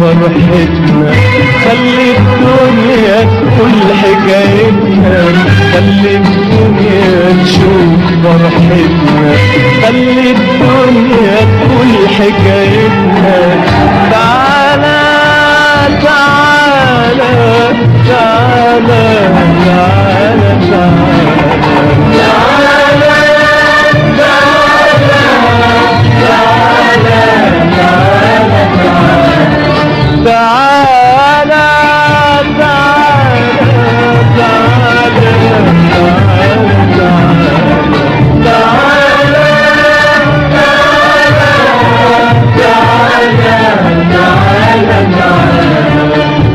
فرحتنا، خلي الدنيا تقول حكايتنا، خلي الدنيا تشوف فرحتنا، خلي الدنيا تقول حكايتنا. تعالى تعالى تعالى تعالى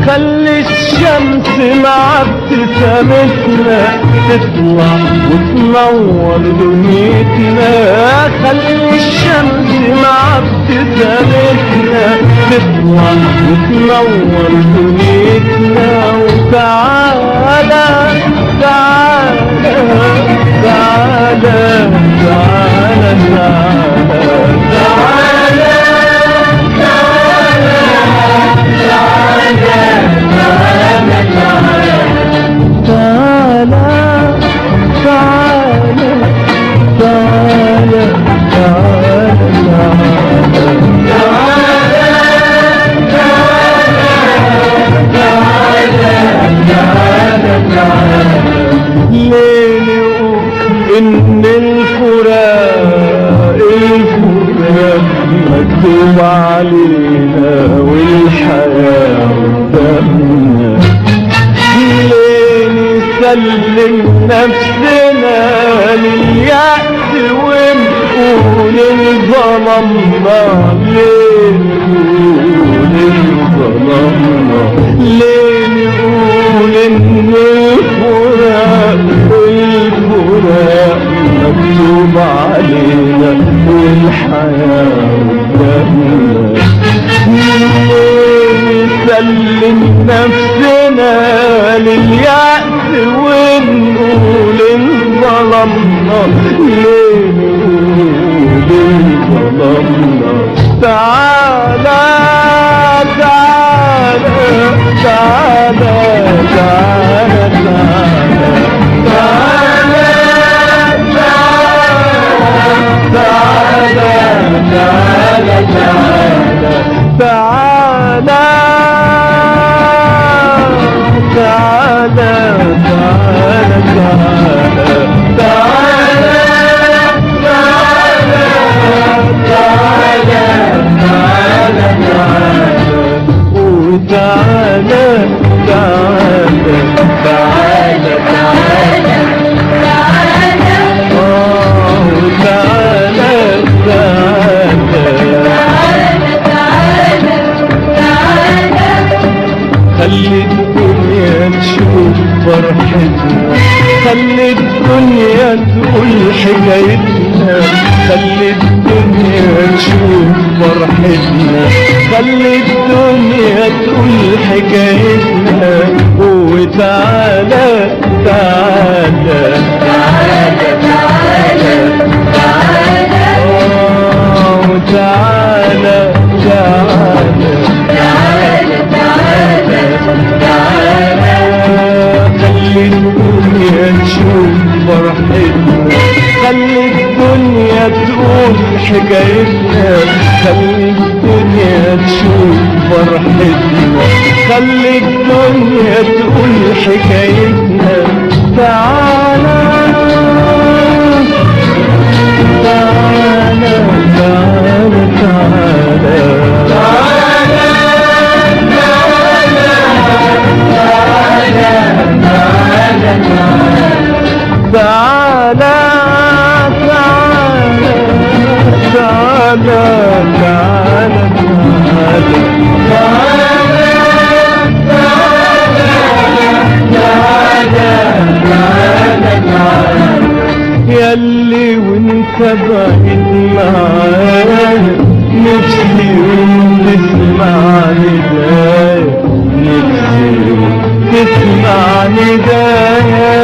خلي الشمس مع ابتسامتنا تطلع وتنور دنيتنا، خلي الشمس مع ابتسامتنا تطلع وتنور دنيتنا. وتعالى تعالى تعالى تعالى تعالى إن الفراق مكتوب علينا والحياة قدامنا، ليه نسلم نفسنا لليأس ونقول انظلمنا، ليه نقول انظلمنا، ليه نقول ان الفراق مكتوب علينا والحياة قدامنا، نسلم نفسنا لليأس ونقول انظلمنا، ليه نقول انظلمنا. تعالى تعالى تعالى تعالى تعالى تعالى تعالى تعالى تعالى تعالى تعالى تعالى تعالى تعالى تعالى تعالى وتعالى تعالى تعالى تعالى خلي الدنيا تشوف فرحتنا، خلي الدنيا تقول حكايتنا، خلي الدنيا تشوف فرحتنا، خلي الدنيا تقول حكايتنا وتعالى تعالى تعالى تعالى تعالى وتعالى تعالى خلي الدنيا تشوف فرحتنا، خلي الدنيا تقول حكايتنا، خلي الدنيا تشوف فرحتنا، خلي الدنيا تقول حكايتنا تعالى تعالى تعالى تعالى تعالى تعالى تعالى ياللي وانت بعيد معايا نفسي يوم تسمع ندايا، نفسي يوم تسمع ندايا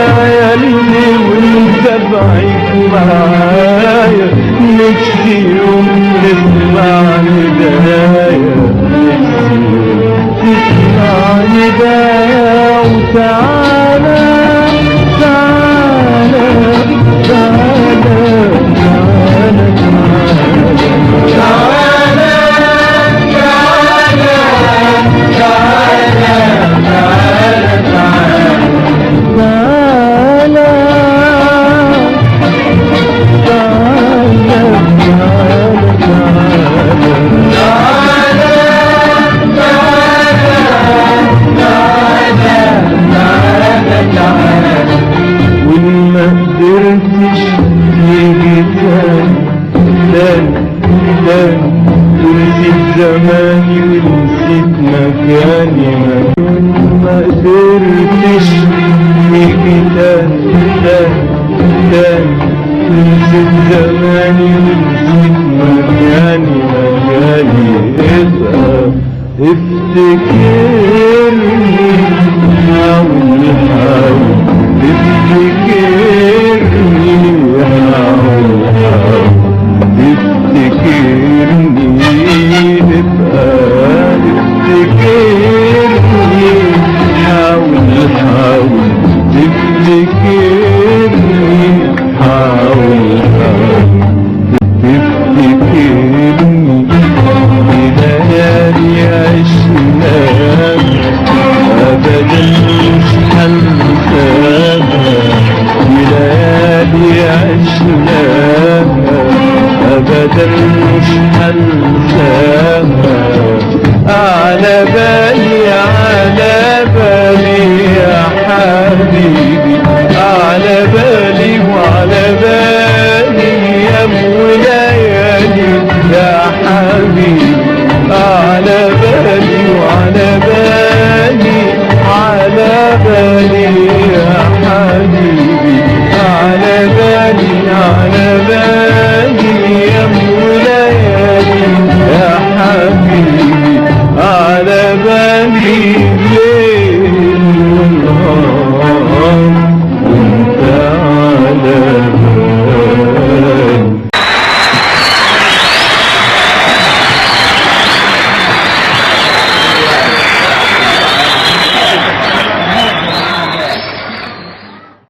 ياللي وانت بعيد معايا، نفسي يوم تسمع ندايا، نفسي يوم تسمع ندايا وتعالى تعالى تعالى تعالى تعالى ونسيت زماني ونسيت مكاني، ما قدرتش يجي تاني نسيت زماني ونسيت مكاني ابقى افتكرني حاول حاول افتكرني حاول حاول افتكرني ابقى افتكرني حاول حاول تفتكرني حاول حاول تفتكرني بليالي عشناها ابدا مش هنساها، بليالي عشناها ابدا مش هنساها، على بالي على بالي يا حبيبي، على بالي وعلى بالي يا ليالي يا حبيبي، على بالي وعلى بالي على بالي يا حبيبي، على بالي على بالي يا ليالي يا حبيبي، على بالي ليل ونهار وانت على